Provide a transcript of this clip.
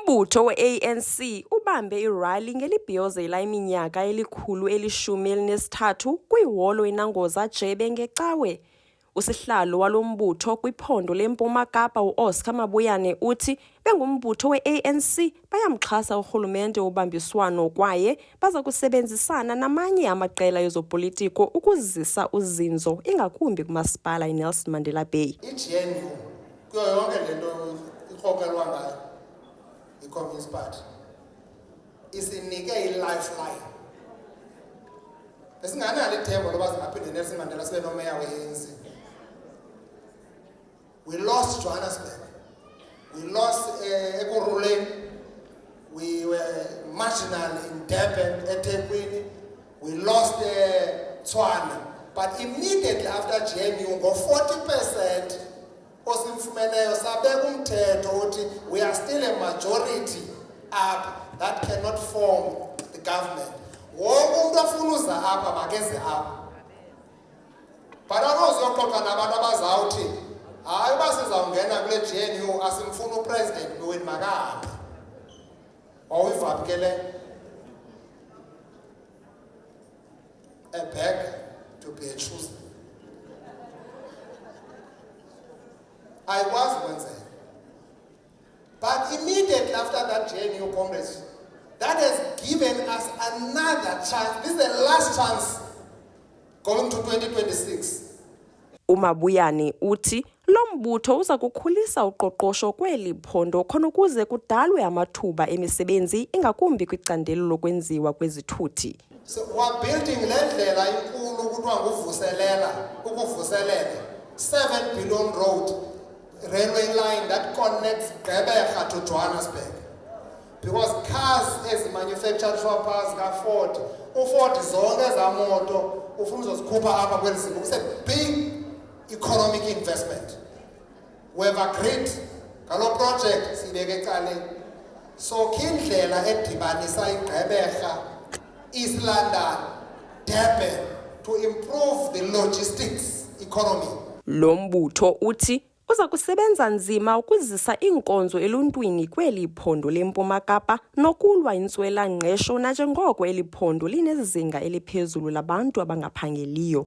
Umbutho we-ANC ubambe irali ngelibhiyozela iminyaka eli-113 kwihholo iNangoza Jebe ngeCawe. Usihlalo walo mbutho kwiphondo leMpuma Kapa u-Oscar Mabuyane uthi bengumbutho we-ANC bayamxhasa urhulumente wobambiswano kwaye baza kusebenzisana namanye amaqela ezopolitiko ukuzisa uzinzo ingakumbi kumasipala iNelson Mandela Bay. I-GNU kuyo yonke lento ikhokelwa ngayo i-Communist Party isinike i-lifeline. Besinganalo ithemba loba singaphinde Nelson Mandela sibe nomeya we-ANC. We lost Johannesburg. We lost Ekurhuleni. We were marginal in Durban, eThekwini. We lost Tshwane. But immediately after GNU, go 40%. Osimfumeneyo sabeka umthetho uthi we are still a majority up that cannot form the government. Wonke umuntu afuna uza apha makeze apha. But anozoxoxa nabantu abazawuthi hayi basizawungena kule GNU asimfuna upresident Louis Makahambe. Awuyiva ke le a beg to be a choose. I was Wednesday. But immediately after that GNU Congress, that has given us another chance. This is the last chance going to 2026. uMabuyane uthi lo mbutho uza kukhulisa uqoqosho kweli phondo khona ukuze kudalwe amathuba emisebenzi ingakumbi kwicandelo lokwenziwa kwezithuthi. So we're building le ndlela inkulu kuthiwa ukuvuselela 7 billion road railway line that connects Gqeberha to Johannesburg. Because cars as manufactured shoppers ka-Ford, u-Ford zonke ezamoto ufuna uzozikhupha apha kweli simo. It's a big economic investment. We have agreed ngalo project sibeke ecaleni. So kindlela edibanisa iGqeberha, East London, Durban to improve the logistics economy. Lo mbutho uthi uza kusebenza nzima ukuzisa inkonzo eluntwini kweli phondo leMpuma Kapa nokulwa intswela ngqesho nanjengoko eli phondo linezinga eliphezulu labantu abangaphangeliyo.